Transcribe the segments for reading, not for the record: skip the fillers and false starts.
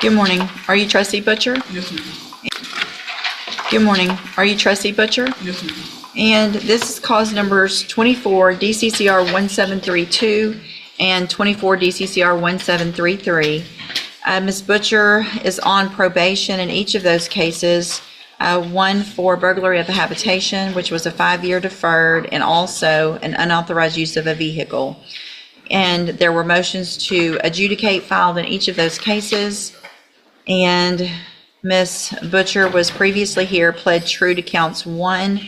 Good morning. Are you Trustee Butcher? Yes, ma'am. Good morning. Are you Trustee Butcher? Yes, ma'am. And this is cause numbers 24 DCCR 1732 and 24 DCCR 1733. Ms. Butcher is on probation in each of those cases. One for burglary of a habitation, which was a 5-year deferred, and also an unauthorized use of a vehicle. And there were motions to adjudicate filed in each of those cases. And Ms. Butcher was previously here, pled true to counts 1,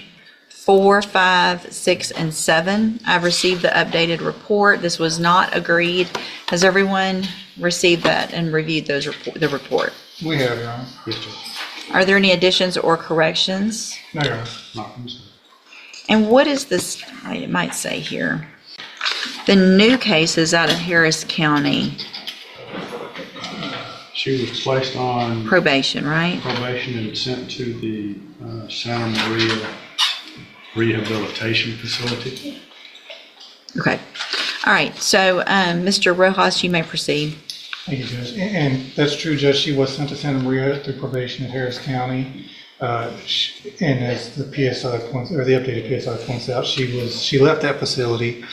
4, 5, 6, and 7. I've received the updated report. This was not agreed. Has everyone received that and reviewed the report? We have, Your Honor. Yes, Judge. Are there any additions or corrections? No, Your Honor. Not from this. And what is this, it might say here, the new case is out of Harris County, She was placed on probation, right? probation and sent to the Santa Maria rehabilitation facility. Okay. All right. So, Mr. Rojas, you may proceed. Thank you, Judge. And that's true, Judge. She was sent to Santa Maria through probation at Harris County. And as the PSI points, or the updated PSI points out, she left that facility.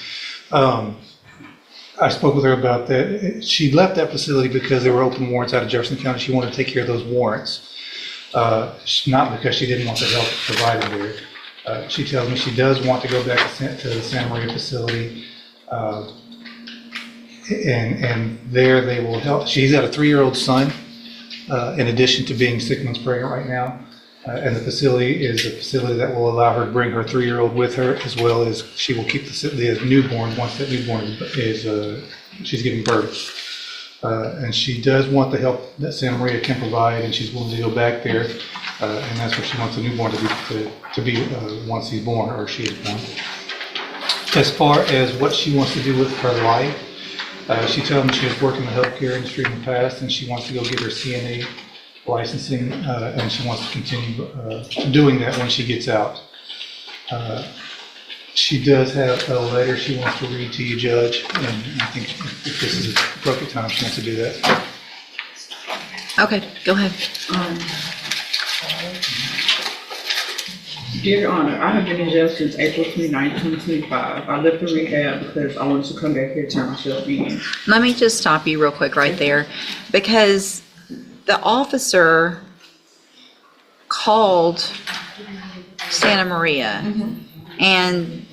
I spoke with her about that. She left that facility because there were open warrants out of Jefferson County. She wanted to take care of those warrants, not because she didn't want the help provided there. She tells me she does want to go back to the Santa Maria facility, and there they will help. She's got a 3-year-old son, in addition to being 6 months pregnant right now. And the facility is a facility that will allow her to bring her 3-year-old with her, as well as she will keep the newborn once that newborn is she's giving birth. And she does want the help that Santa Maria can provide, and she's willing to go back there. And that's where she wants the newborn to be once he's born, or she is born. As far as what she wants to do with her life, she told me she has worked in the healthcare industry in the past, and she wants to go get her CNA licensing, and she wants to continue doing that when she gets out. She does have a letter she wants to read to you, Judge, and I think if this is the appropriate time, she wants to do that. Okay, go ahead. Dear Honor, I have been in jail since April 29, 2025. I left the rehab because I wanted to come back here and turn myself in. Let me just stop you real quick right there, because the officer called Santa Maria, and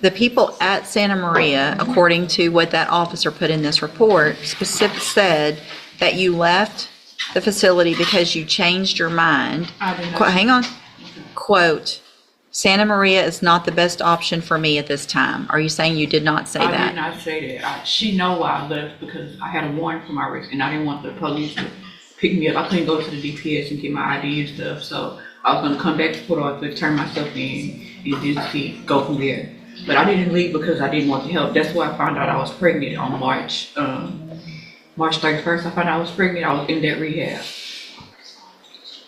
the people at Santa Maria, according to what that officer put in this report, said that you left the facility because you changed your mind. I did not. Hang on. Quote, Santa Maria is not the best option for me at this time. Are you saying you did not say I that? did not say that. She know why I left because I had a warrant for my arrest, and I didn't want the police to pick me up. I couldn't go to the DPS and get my ID and stuff, so I was gonna come back to Port Arthur, turn myself in, and just go from there. But I didn't leave because I didn't want the help. That's why I found out I was pregnant on March 31st. I found out I was pregnant. I was in that rehab.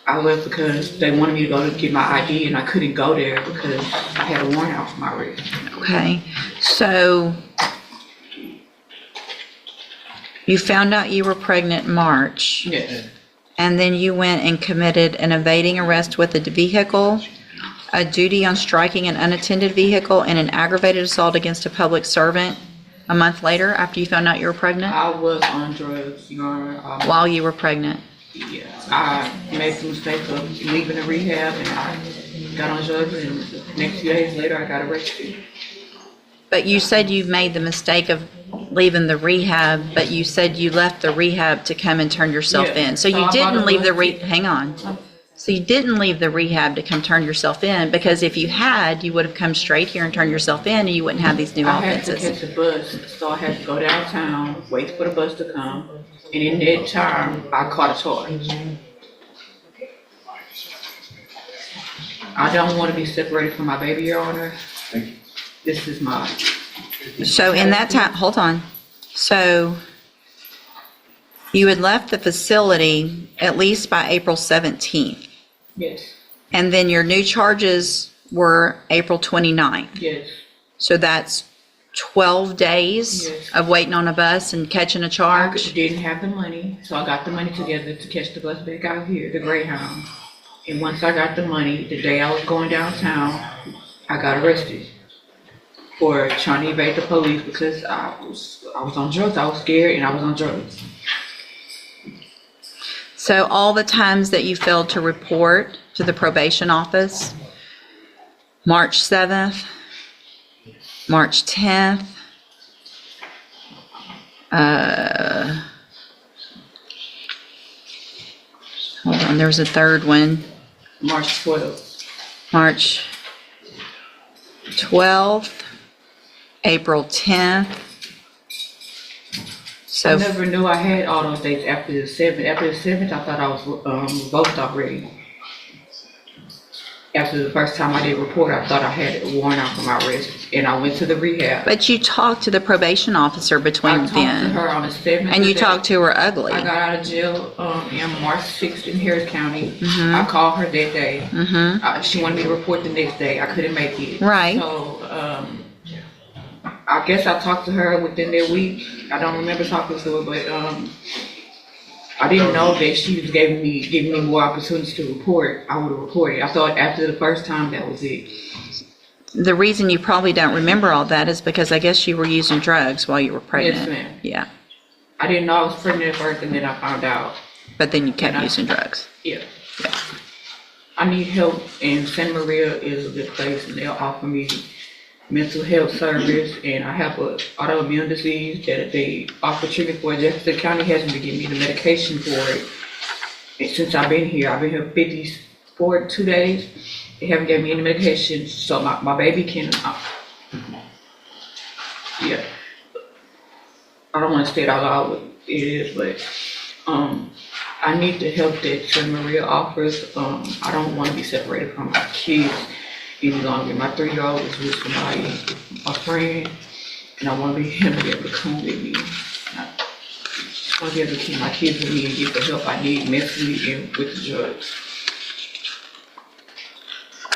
I left because they wanted me to go to get my ID, and I couldn't go there because I had a warrant out for my arrest. Okay, so you found out you were pregnant in March, Yes. and then you went and committed an evading arrest with a vehicle, a duty on striking an unattended vehicle, and an aggravated assault against a public servant a month later after you found out you were pregnant? I was on drugs, Your Honor. While you were pregnant? Yeah, I made the mistake of leaving the rehab, and I got on drugs, and the next few days later I got arrested. But you said you made the mistake of leaving the rehab, but you said you left the rehab to come and turn yourself Yeah. in. So So you I didn't bought a leave the little- hang on. So you didn't leave the rehab to come turn yourself in, because if you had, you would have come straight here and turned yourself in, and you wouldn't have these new I had to offenses. catch a bus, so I had to go downtown, wait for the bus to come, and in that time, I caught a charge. I don't want to be separated from my baby, Your Honor. Thank you. This is my, So in that time, hold on. So you had left the facility at least by April 17th, yes, and then your new charges were April 29th. yes, So that's 12 days Yes. of waiting on a bus and catching a I charge? didn't have the money, so I got the money together to catch the bus back out here, the Greyhound. And once I got the money, the day I was going downtown, I got arrested for trying to evade the police because I was on drugs. I was scared and I was on drugs. So all the times that you failed to report to the probation office, March 7th, March 10th, hold on, there was a third one, March 12th. March 12th, April 10th. I So, never knew I had all those dates after the 7th. After the 7th, I thought I was revoked already. After the first time I did report, I thought I had a warrant out for my arrest, and I went to the rehab. but you talked to the probation officer I between talked to then, her on the 7th. and you day. talked to her ugly. I got out of jail in March 6th in Harris County. I called her that day. She wanted me to report the next day. I couldn't make it. Right. So I guess I talked to her within that week. I don't remember talking to her, but I didn't know that she was giving me more opportunities to report. I would have reported. I thought after the first time that was it. The reason you probably don't remember all that is because I guess you were using drugs while you were pregnant. Yes, ma'am. Yeah, I didn't know I was pregnant at first, and then I found out. but then you kept And I- using drugs. Yeah. I need help, and Santa Maria is a good place, and they'll offer me mental health service, and I have an autoimmune disease that they offer treatment for. Jefferson County hasn't been giving me the medication for it. And since I've been here 2 days. They haven't given me any medication, so my baby can, yeah. I don't want to say it out loud what it is, but I need the help that Santa Maria offers. I don't want to be separated from my kids any longer. My 3-year-old is with my friend, and I want to be him to be able to come with me. I just want to be able to keep my kids with me and get the help I need mentally and with the drugs.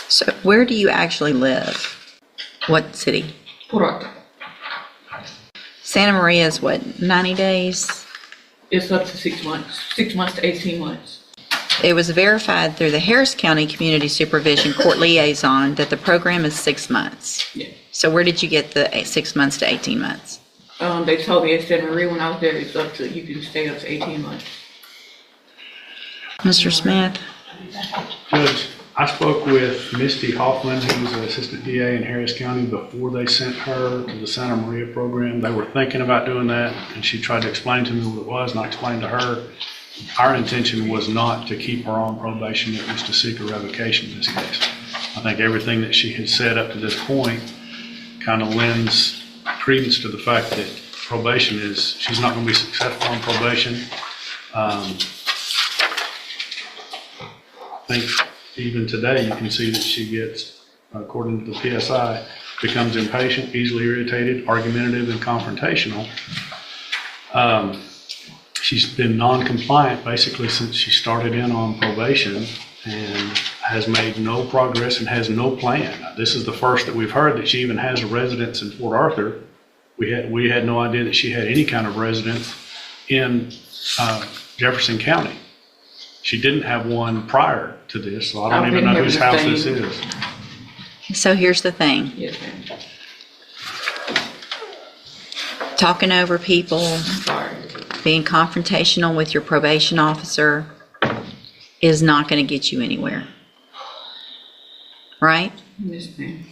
So where do you actually live? What city? Port Arthur. Santa Maria is what, 90 days? It's up to 6 months, 6 months to 18 months. It was verified through the Harris County Community Supervision Court Liaison that the program is 6 months. Yeah. So where did you get the 6 months to 18 months? They told me at Santa Maria when I was there, it's up to, you can stay up to 18 months. Mr. Smith? Judge, I spoke with Misty Hoffman, who was an assistant DA in Harris County, before they sent her to the Santa Maria program. They were thinking about doing that, and she tried to explain to me what it was, and I explained to her our intention was not to keep her on probation, it was to seek a revocation in this case. I think everything that she has said up to this point kind of lends credence to the fact that probation is, she's not going to be successful on probation. I think even today you can see that she gets, according to the PSI, becomes impatient, easily irritated, argumentative, and confrontational. She's been non-compliant basically since she started in on probation and has made no progress and has no plan. This is the first that we've heard that she even has a residence in Port Arthur. We had no idea that she had any kind of residence in Jefferson County. She didn't have one prior to this, so I don't even know whose house this is. So here's the thing. Yes, ma'am. Talking over people, Sorry. being confrontational with your probation officer is not going to get you anywhere. Right? Yes, ma'am.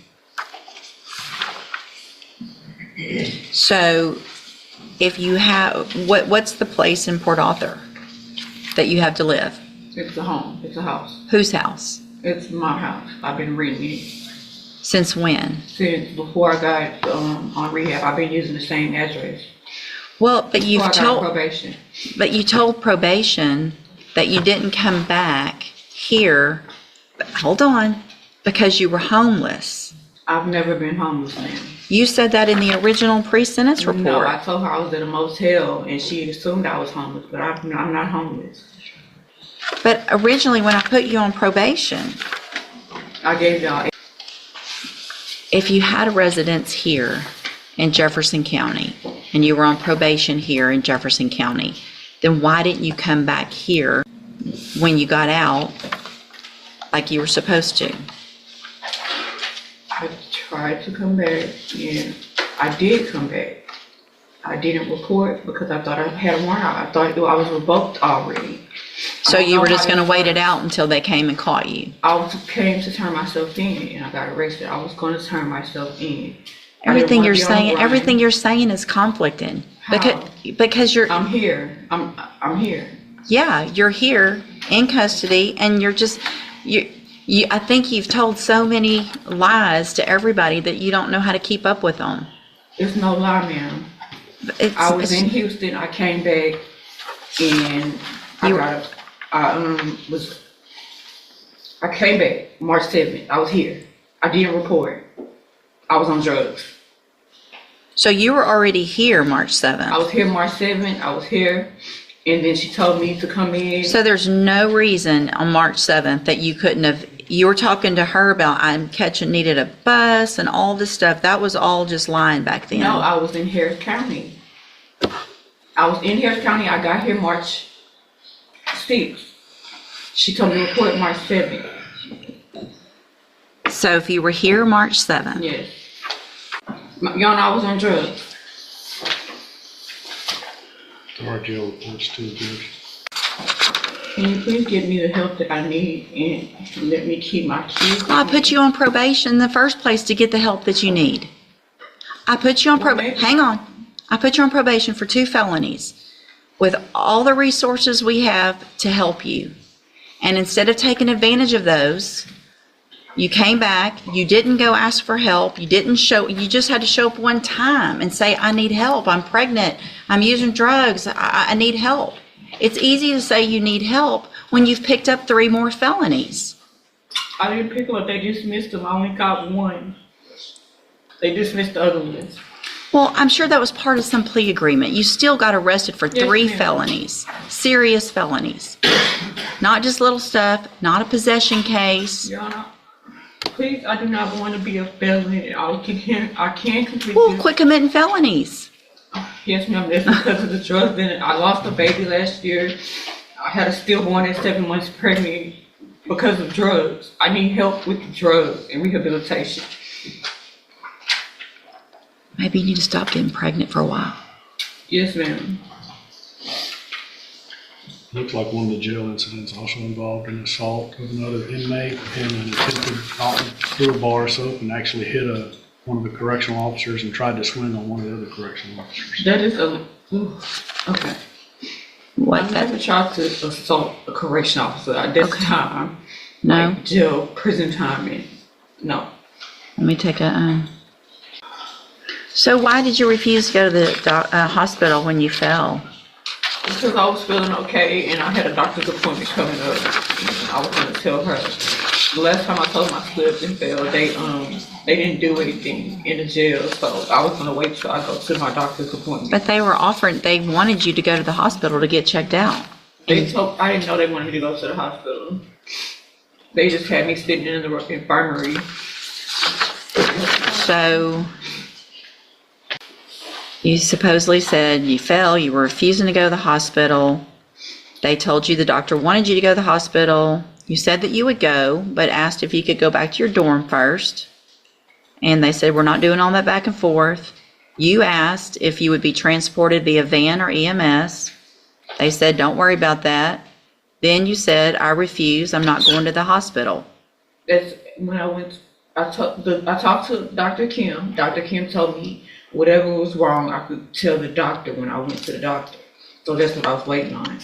So if you have, what's the place in Port Arthur that you have to live? It's a home. It's a house. Whose house? It's my house. I've been renting it Since when? since before I got on rehab. I've been using the same address. Well, but Before I you've got told, probation. but you told probation that you didn't come back here, but hold on, because you were homeless. I've never been homeless, ma'am. You said that in the original pre-sentence report. No, I told her I was at a motel, and she assumed I was homeless, but I'm not homeless. But originally, when I put you on probation, I gave y'all. if you had a residence here, in Jefferson County, and you were on probation here in Jefferson County, then why didn't you come back here when you got out like you were supposed to? I tried to come back, and I did come back. I didn't report because I thought I had a warrant out. I thought I was revoked already. So you were just gonna wait it out until they came and caught you? Came to turn myself in, and I got arrested. I was going to turn myself in. Everything you're saying is conflicting. Because you're. I'm here. I'm here. Yeah, you're here in custody, and you're just, I think you've told so many lies to everybody that you don't know how to keep up with them. It's no lie, ma'am. I was in Houston. I came back, and I came back March 7th. I was here. I didn't report. I was on drugs. So you were already here March 7th? I was here March 7th. I was here, and then she told me to come in. So there's no reason on March 7th that you couldn't have, you were talking to her about needed a bus and all this stuff. That was all just lying back then. No, I was in Harris County. I got here March 6th. She told me to report March 7th. So if you were here March 7th? Yes. Y'all know I was on drugs. There are jail reports too, Judge. Can you please give me the help that I need and let me keep my kids? I put you on probation in the first place to get the help that you need. I put you on probation. Hang on. I put you on probation for 2 felonies with all the resources we have to help you. And instead of taking advantage of those, you came back, you didn't go ask for help, you just had to show up one time and say, I need help, I'm pregnant, I'm using drugs, I need help. It's easy to say you need help when you've picked up 3 more felonies. I didn't pick them up, they dismissed them, I only got 1. They dismissed the other ones. Well, I'm sure that was part of some plea agreement. You still got arrested for 3 felonies, serious felonies. Not just little stuff, not a possession case. Your Honor, please, I do not want to be a felon. I can't complete Well, this. quit committing felonies. Yes, ma'am, that's because of the drugs. Then I lost a baby last year. I had a stillborn at 7 months pregnant because of drugs. I need help with the drugs and rehabilitation. Maybe you need to stop getting pregnant for a while. Yes, ma'am. Looks like one of the jail incidents also involved an assault of another inmate and an attempted through a bar or soap and actually hit one of the correctional officers and tried to swing on one of the other correctional officers. That is okay. What? I never tried to assault a correctional officer at this time. No? Like jail, prison time, and no. Let me take a, So why did you refuse to go to the hospital when you fell? Because I was feeling okay and I had a doctor's appointment coming up. And I was going to tell her. The last time I told them I slipped and fell, they didn't do anything in the jail, so I was going to wait till I go to my doctor's appointment. But they wanted you to go to the hospital to get checked out. I didn't know they wanted me to go to the hospital. They just had me sitting in the infirmary. So you supposedly said you fell, you were refusing to go to the hospital. They told you the doctor wanted you to go to the hospital. You said that you would go, but asked if you could go back to your dorm first. And they said, we're not doing all that back and forth. You asked if you would be transported via van or EMS. They said, don't worry about that. Then you said, I refuse, I'm not going to the hospital. That's when I talked to Dr. Kim. Dr. Kim told me whatever was wrong, I could tell the doctor when I went to the doctor. So that's what I was waiting on.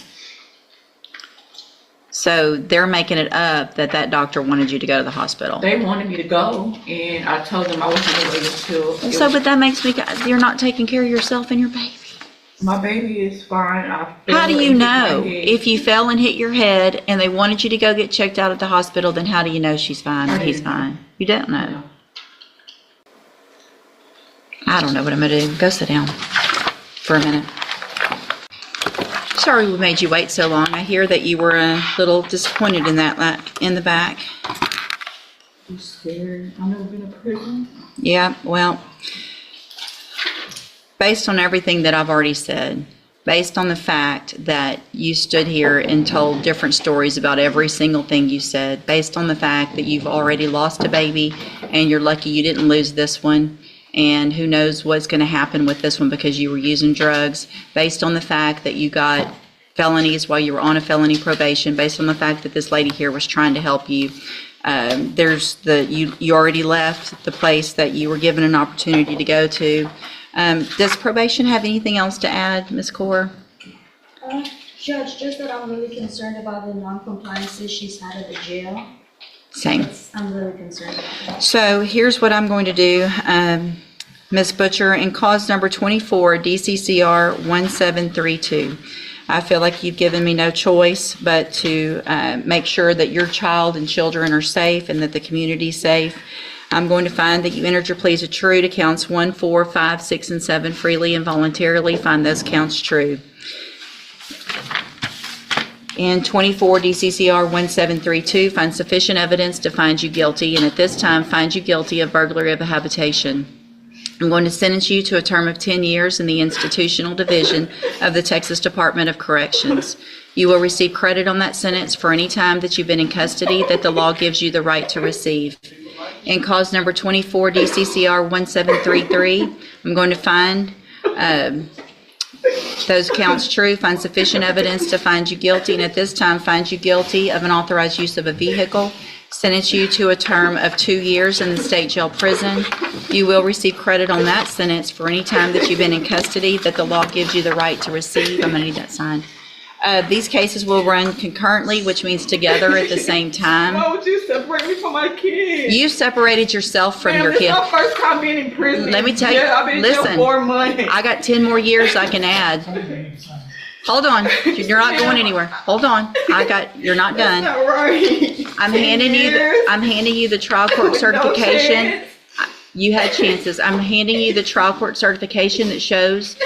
So they're making it up that doctor wanted you to go to the hospital. They wanted me to go, and I told them I was going to wait until... But that makes me, you're not taking care of yourself and your baby. My baby is fine. How do you know? If you fell and hit your head and they wanted you to go get checked out at the hospital, then how do you know she's fine or he's fine? You don't know. I don't know what I'm going to do. Go sit down for a minute. Sorry we made you wait so long. I hear that you were a little disappointed in the back. I'm scared. I've never been in prison. Yeah, well, based on everything that I've already said, based on the fact that you stood here and told different stories about every single thing you said, based on the fact that you've already lost a baby and you're lucky you didn't lose this one, and who knows what's going to happen with this one because you were using drugs, based on the fact that you got felonies while you were on a felony probation, based on the fact that this lady here was trying to help you. You already left the place that you were given an opportunity to go to. Does probation have anything else to add, Ms. Kaur? Judge, just that I'm really concerned about the non-compliances she's had at the jail. Same. I'm really concerned about that. So here's what I'm going to do, Ms. Butcher, in cause number 24, DCCR 1732. I feel like you've given me no choice but to make sure that your child and children are safe and that the community's safe. I'm going to find that you entered your pleas are true to counts 1, 4, 5, 6, and 7 freely and voluntarily. Find those counts true. In 24 DCCR 1732, find sufficient evidence to find you guilty, and at this time, find you guilty of burglary of a habitation. I'm going to sentence you to a term of 10 years in the institutional division of the Texas Department of Corrections. You will receive credit on that sentence for any time that you've been in custody that the law gives you the right to receive. In cause number 24 DCCR 1733, I'm going to find those counts true, find sufficient evidence to find you guilty, and at this time find you guilty of unauthorized use of a vehicle, sentence you to a term of 2 years in the state jail prison. You will receive credit on that sentence for any time that you've been in custody that the law gives you the right to receive. I'm going to need that signed. These cases will run concurrently, which means together at the same time. Why would you separate me from my kids? You separated yourself from your This kid. is my first time being in prison. Let me tell you, I've been in jail listen, 4 months. I got 10 more years I can add. Hold on, you're not going anywhere. Hold on, you're not done. That's not right. I'm handing you the trial court certification. No chance. You had chances. I'm handing you the trial court certification that shows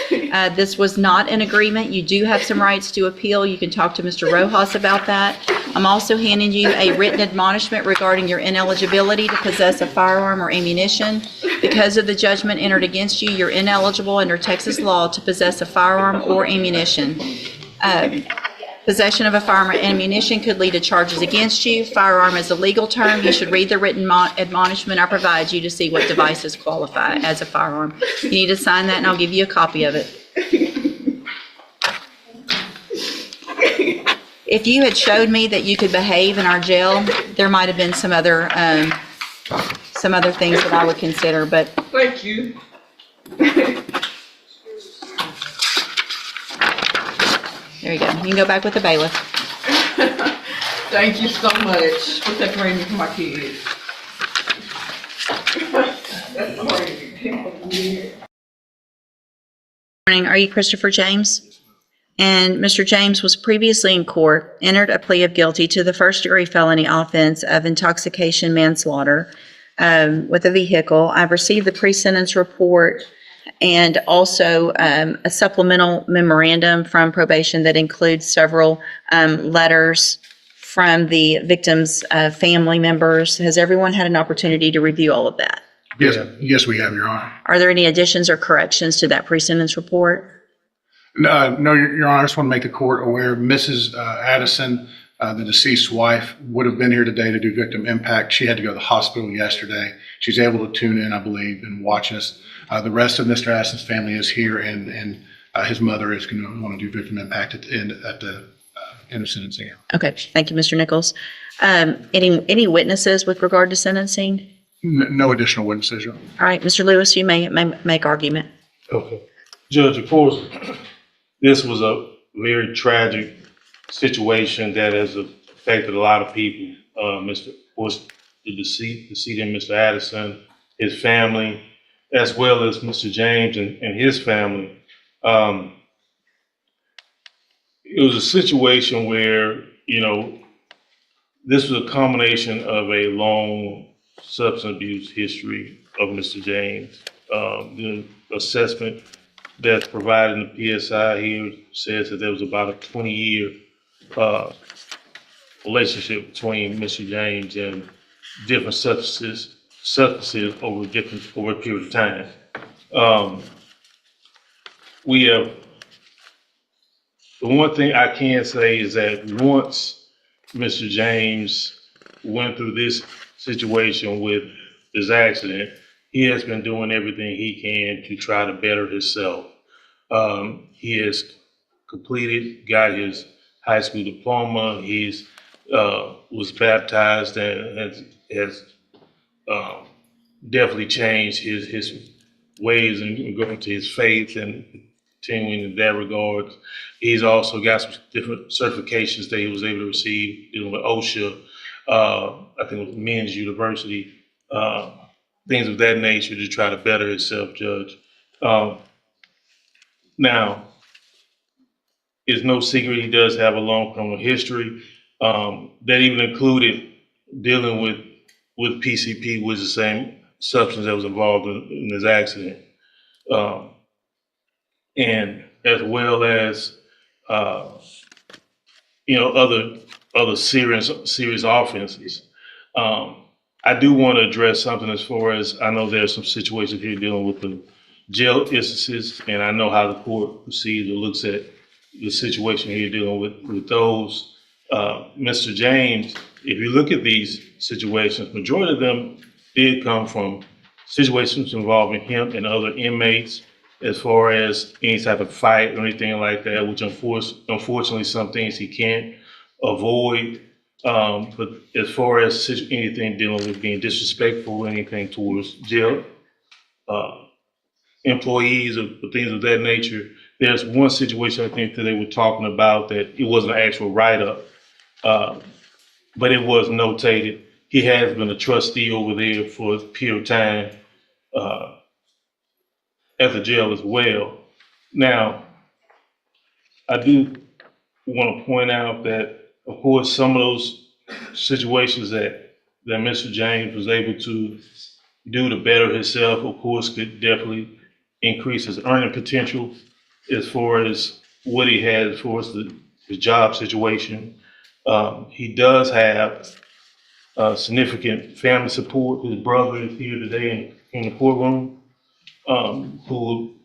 this was not an agreement. You do have some rights to appeal. You can talk to Mr. Rojas about that. I'm also handing you a written admonishment regarding your ineligibility to possess a firearm or ammunition. Because of the judgment entered against you, you're ineligible under Texas law to possess a firearm or ammunition. Possession of a firearm or ammunition could lead to charges against you. Firearm is a legal term. You should read the written admonishment I provide you to see what devices qualify as a firearm. You need to sign that and I'll give you a copy of it. If you had showed me that you could behave in our jail, there might have been some other things that I would consider, but Thank you. there you go. You can go back with the bailiff. Thank you so much for separating me from my kids. That's crazy. Morning. Are you Christopher James? And Mr. James was previously in court, entered a plea of guilty to the first-degree felony offense of intoxication manslaughter with a vehicle. I've received the pre-sentence report and also a supplemental memorandum from probation that includes several letters from the victim's family members. Has everyone had an opportunity to review all of that? Yes, we have, Your Honor. Are there any additions or corrections to that pre-sentence report? No, Your Honor, I just want to make the court aware, Mrs. Addison, the deceased wife, would have been here today to do victim impact. She had to go to the hospital yesterday. She's able to tune in, I believe, and watch us. The rest of Mr. Addison's family is here, and his mother is going to want to do victim impact at the end of sentencing. Okay, thank you, Mr. Nichols. Any witnesses with regard to sentencing? No additional witnesses, Your Honor. All right, Mr. Lewis, you may make argument. Okay. Judge, of course, this was a very tragic situation that has affected a lot of people. The decedent, Mr. Addison, his family, as well as Mr. James and his family. It was a situation where, this was a combination of a long substance abuse history of Mr. James. The assessment that's provided in the PSI here says that there was about a 20-year relationship between Mr. James and different substances over a period of time. we have, the one thing I can say is that once Mr. James went through this situation with his accident, he has been doing everything he can to try to better himself. He has got his high school diploma. He's was baptized and has definitely changed his ways and going to his faith and continuing in that regard. He's also got some different certifications that he was able to receive dealing with OSHA, I think it was Men's University, things of that nature to try to better himself, Judge. Now, it's no secret he does have a long criminal history. That even included dealing with PCP, which is the same substance that was involved in his accident. And as well as, other serious offenses. I do want to address something as far as, I know there's some situations here dealing with the jail instances, and I know how the court proceeds or looks at the situation here dealing with those. Mr. James, if you look at these situations, majority of them did come from situations involving him and other inmates, as far as any type of fight or anything like that, which unfortunately some things he can't avoid. But as far as anything dealing with being disrespectful or anything towards jail employees or things of that nature, there's one situation I think that they were talking about that it wasn't an actual write-up, but it was notated. He has been a trustee over there for a period of time at the jail as well. Now, I do want to point out that, of course, some of those situations that Mr. James was able to do to better himself, of course, could definitely increase his earning potential as far as what he had as far as his job situation. He does have significant family support. His brother is here today in the courtroom, who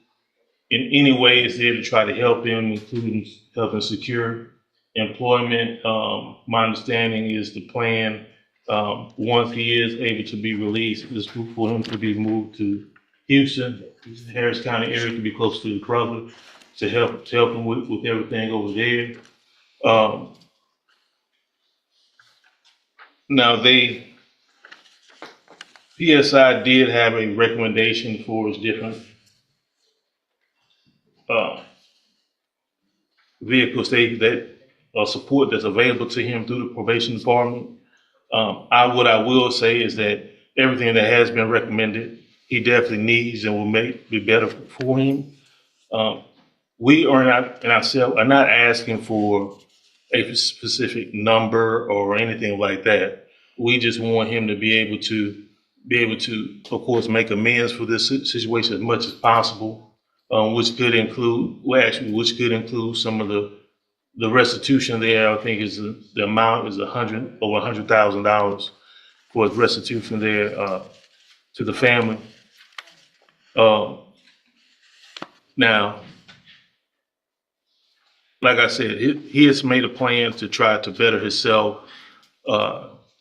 in any way is there to try to help him, including helping secure employment. My understanding is the plan, once he is able to be released, is for him to be moved to Houston, Harris County area, to be close to his brother, to help him with everything over there. Now, PSI did have a recommendation for his different vehicles that support that's available to him through the probation department. What I will say is that everything that has been recommended, he definitely needs and will be better for him. We are not asking for a specific number or anything like that. We just want him to be able to, of course, make amends for this situation as much as possible, which could include some of the restitution there. I think is the amount is over $100,000 for his restitution there to the family. Now, like I said, he has made a plan to try to better himself.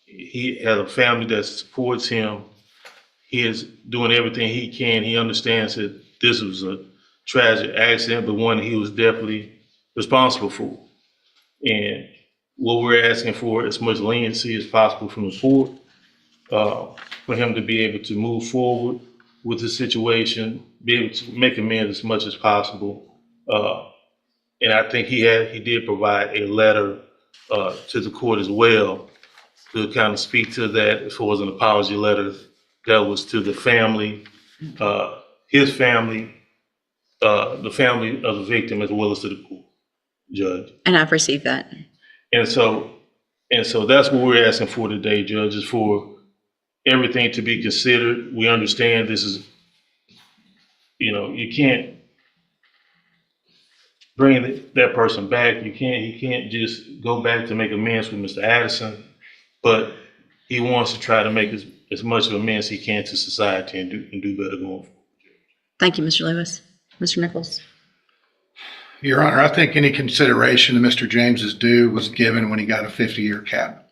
He has a family that supports him. He is doing everything he can. He understands that this was a tragic accident, but one he was definitely responsible for. And what we're asking for as much leniency as possible from the court, for him to be able to move forward with the situation, be able to make amends as much as possible. And I think he did provide a letter to the court as well to kind of speak to that as far as an apology letter that was to the family, his family, the family of the victim, as well as to the court, Judge. And I've received that. And so that's what we're asking for today, Judge, is for everything to be considered. We understand this is, you can't bring that person back. He can't just go back to make amends with Mr. Addison, but he wants to try to make as much of amends he can to society and do better going forward. Thank you, Mr. Lewis. Mr. Nichols. Your Honor, I think any consideration to Mr. James's due was given when he got a 50-year cap.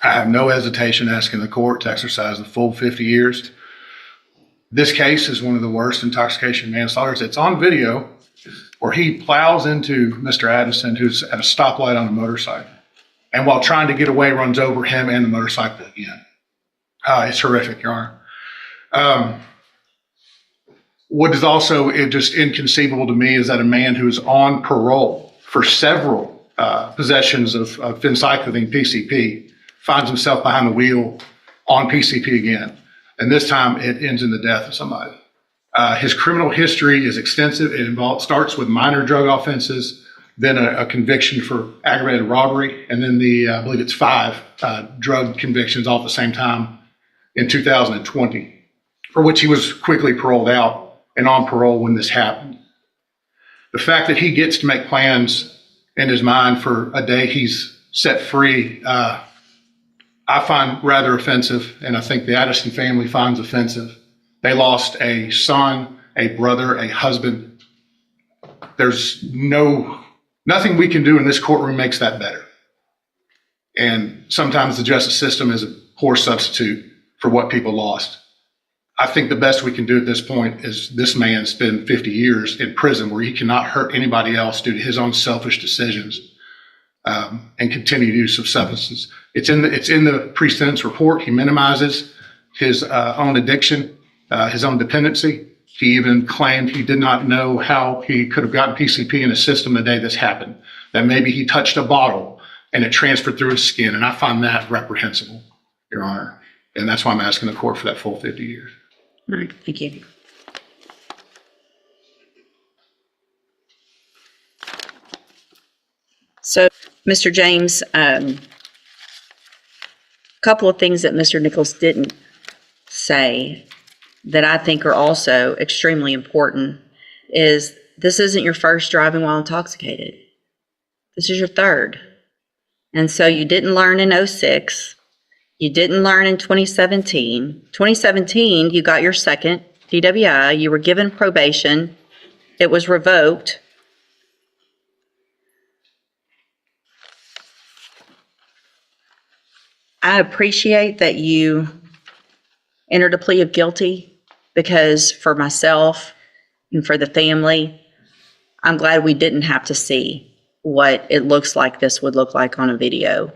I have no hesitation asking the court to exercise the full 50 years. This case is one of the worst intoxication manslaughters. It's on video where he plows into Mr. Addison, who's at a stoplight on a motorcycle, and while trying to get away, runs over him and the motorcycle again. It's horrific, Your Honor. What is also just inconceivable to me is that a man who is on parole for several possessions of phencyclidine, PCP, finds himself behind the wheel on PCP again. And this time it ends in the death of somebody. His criminal history is extensive. It starts with minor drug offenses, then a conviction for aggravated robbery, and then I believe it's 5 drug convictions all at the same time in 2020, for which he was quickly paroled out and on parole when this happened. The fact that he gets to make plans in his mind for a day he's set free, I find rather offensive, and I think the Addison family finds offensive. They lost a son, a brother, a husband. There's nothing we can do in this courtroom makes that better. And sometimes the justice system is a poor substitute for what people lost. I think the best we can do at this point is this man spend 50 years in prison where he cannot hurt anybody else due to his own selfish decisions and continued use of substances. It's in the pre-sentence report. He minimizes his own addiction, his own dependency. He even claimed he did not know how he could have gotten PCP in his system the day this happened, that maybe he touched a bottle and it transferred through his skin. And I find that reprehensible, Your Honor. And that's why I'm asking the court for that full 50 years. All right, thank you. So, Mr. James, a couple of things that Mr. Nichols didn't say that I think are also extremely important is this isn't your first driving while intoxicated. This is your third. And so you didn't learn in 06. You didn't learn in 2017. 2017, you got your second DWI. You were given probation. It was revoked. I appreciate that you entered a plea of guilty because for myself and for the family, I'm glad we didn't have to see what it looks like this would look like on a video,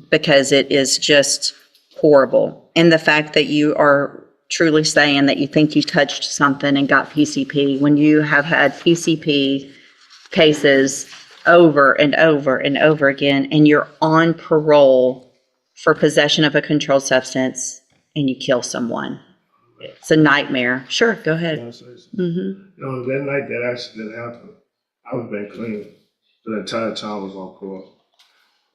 because it is just horrible. And the fact that you are truly saying that you think you touched something and got PCP when you have had PCP cases over and over and over again, and you're on parole for possession of a controlled substance and you kill someone. It's a nightmare. Sure, go ahead. Can I say something? You know, that night that accident happened, I was been clean. The entire time I was on parole.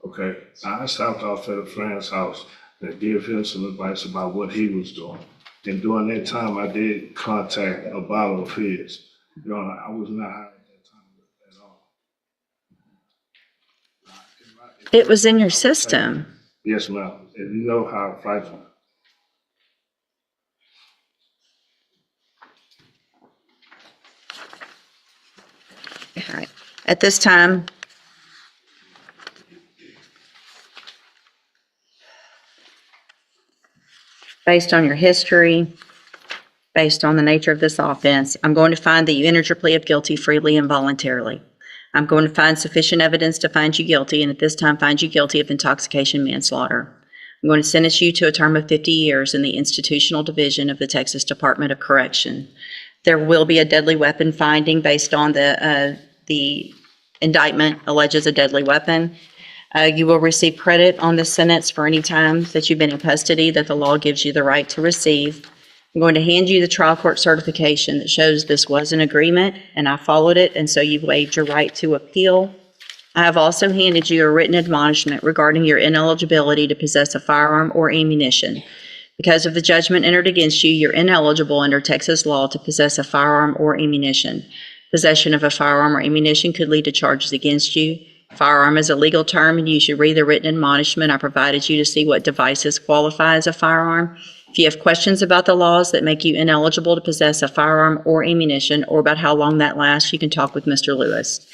Okay, I stopped off at a friend's house and gave him some advice about what he was doing. And during that time, I did contact a bottle of his. You know, I was not high at that time at all. It was in your system. Yes, ma'am. And you know how I fight for it. All right. At this time, based on your history, based on the nature of this offense, I'm going to find that you entered your plea of guilty freely and voluntarily. I'm going to find sufficient evidence to find you guilty, and at this time find you guilty of intoxication manslaughter. I'm going to sentence you to a term of 50 years in the institutional division of the Texas Department of Correction. There will be a deadly weapon finding based on the indictment alleges a deadly weapon. You will receive credit on this sentence for any time that you've been in custody that the law gives you the right to receive. I'm going to hand you the trial court certification that shows this was an agreement and I followed it, and so you've waived your right to appeal. I have also handed you a written admonishment regarding your ineligibility to possess a firearm or ammunition. Because of the judgment entered against you, you're ineligible under Texas law to possess a firearm or ammunition. Possession of a firearm or ammunition could lead to charges against you. Firearm is a legal term, and you should read the written admonishment I provided you to see what devices qualify as a firearm. If you have questions about the laws that make you ineligible to possess a firearm or ammunition, or about how long that lasts, you can talk with Mr. Lewis.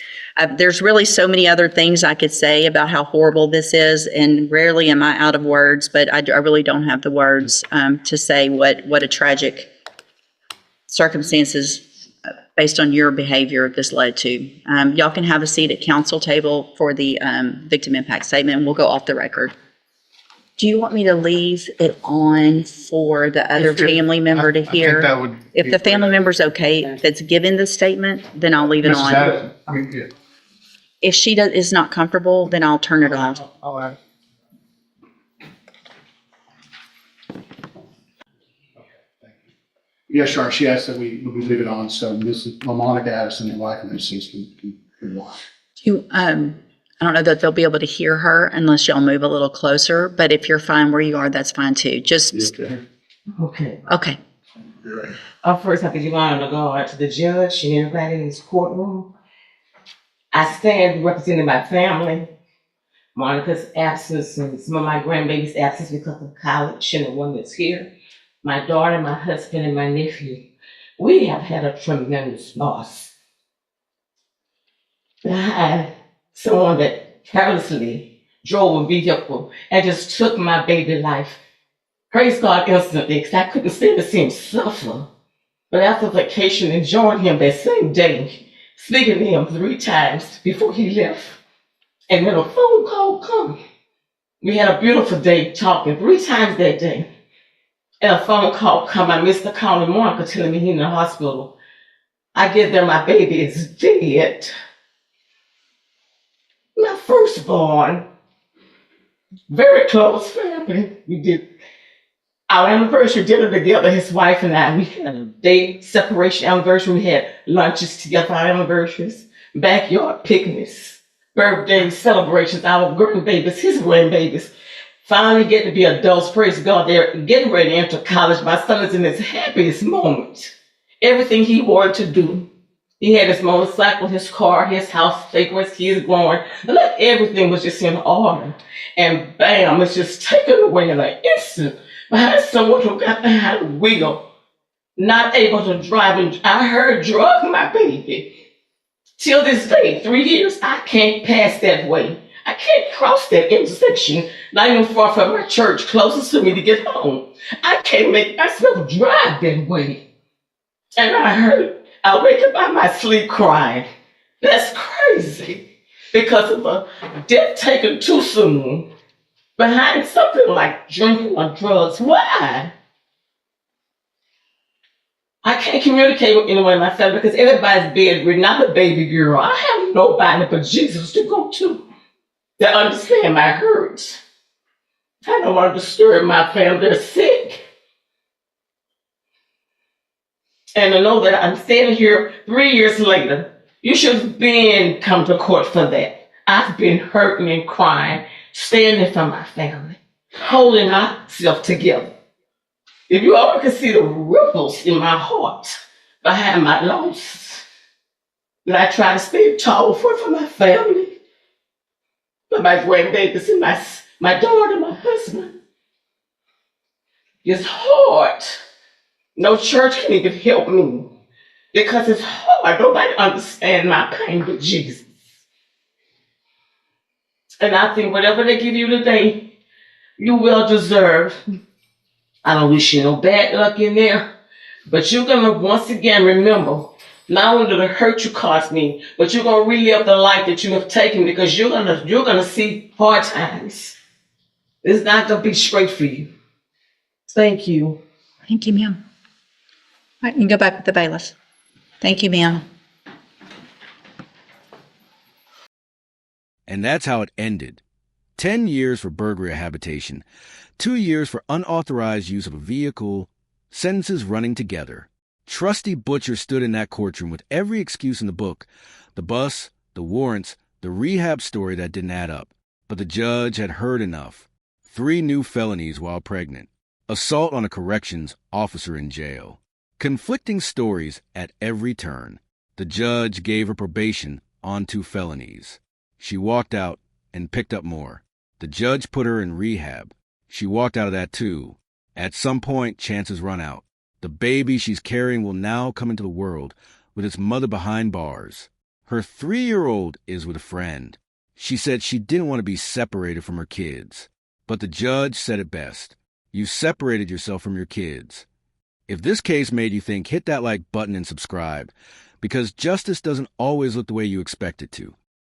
There's really so many other things I could say about how horrible this is, and rarely am I out of words, but I really don't have the words to say what a tragic circumstances based on your behavior this led to. Y'all can have a seat at council table for the victim impact statement, and we'll go off the record. Do you want me to leave it on for the other family member to hear? I think that would. If the family member's okay, that's given the statement, then I'll leave it Mrs. on. Addison, I mean, yeah. If she is not comfortable, then I'll turn it off. I'll add. Yes, sure. She asked that we leave it on, so Mrs. Monica Addison and wife and their sons can watch. I don't know that they'll be able to hear her unless y'all move a little closer, but if you're fine where you are, that's fine too. Just, Okay. okay. First, I give honor to God, to the judge and everybody in this courtroom. I stand representing my family, Monica's absence and some of my grandbaby's absence because of college and the one that's here. My daughter, my husband, and my nephew. We have had a tremendous loss. I had someone that carelessly drove a vehicle and just took my baby life. Praise God instantly, because I couldn't stand to see him suffer. But after vacation, enjoying him that same day, speaking to him 3 times before he left, and then a phone call come. We had a beautiful day talking 3 times that day. And a phone call come. I missed the call in Monica telling me he's in the hospital. I get there, my baby is dead. My firstborn, very close family. We did our anniversary dinner together, his wife and I. We had a day separation anniversary. We had lunches together, our anniversaries, backyard picnics, birthday celebrations, our grandbabies, his grandbabies. Finally get to be adults, praise God. They're getting ready to enter college. My son is in his happiest moment. Everything he wanted to do. He had his motorcycle, his car, his house, take where his kids going. Like everything was just in order. And bam, it's just taken away in an instant. Behind someone who got behind the wheel, not able to drive. And I heard drug my baby. Till this day, 3 years, I can't pass that way. I can't cross that intersection, not even far from my church, closest to me to get home. I can't make myself drive that way. And I wake up out my sleep crying. That's crazy. Because of a death taken too soon, behind something like drinking or drugs. Why? I can't communicate with anyone in my family because everybody's bedridden. I'm a baby girl. I have nobody but Jesus to go to. That understand my hurts. I don't want to disturb my family. They're sick. And to know that I'm standing here 3 years later, you should have been come to court for that. I've been hurting and crying, standing for my family, holding myself together. If you all could see the ripples in my heart behind my loss, that I try to stay tall for my family. But my grandbabies and my daughter, my husband. It's hard. No church can even help me because it's hard. Nobody understands my pain but Jesus. And I think whatever they give you today, you well deserve. I don't wish you no bad luck in there, but you're going to once again remember not only the hurt you caused me, but you're going to relive the life that you have taken because you're gonna see hard times. It's not going to be straight for you. Thank you. Thank you, ma'am. All right, you can go back with the bailiff. Thank you, ma'am. And that's how it ended. 10 years for burglary rehabilitation, 2 years for unauthorized use of a vehicle, sentences running together. Trusty Butcher stood in that courtroom with every excuse in the book. The bus, the warrants, the rehab story that didn't add up. But the judge had heard enough. 3 new felonies while pregnant. Assault on a corrections officer in jail. Conflicting stories at every turn. The judge gave her probation on 2 felonies. She walked out and picked up more. The judge put her in rehab. She walked out of that too At some point, chances run out. The baby she's carrying will now come into the world with its mother behind bars. Her 3-year-old is with a friend. She said she didn't want to be separated from her kids. But the judge said it best. You separated yourself from your kids. If this case made you think, hit that like button and subscribe, because justice doesn't always look the way you expect it to.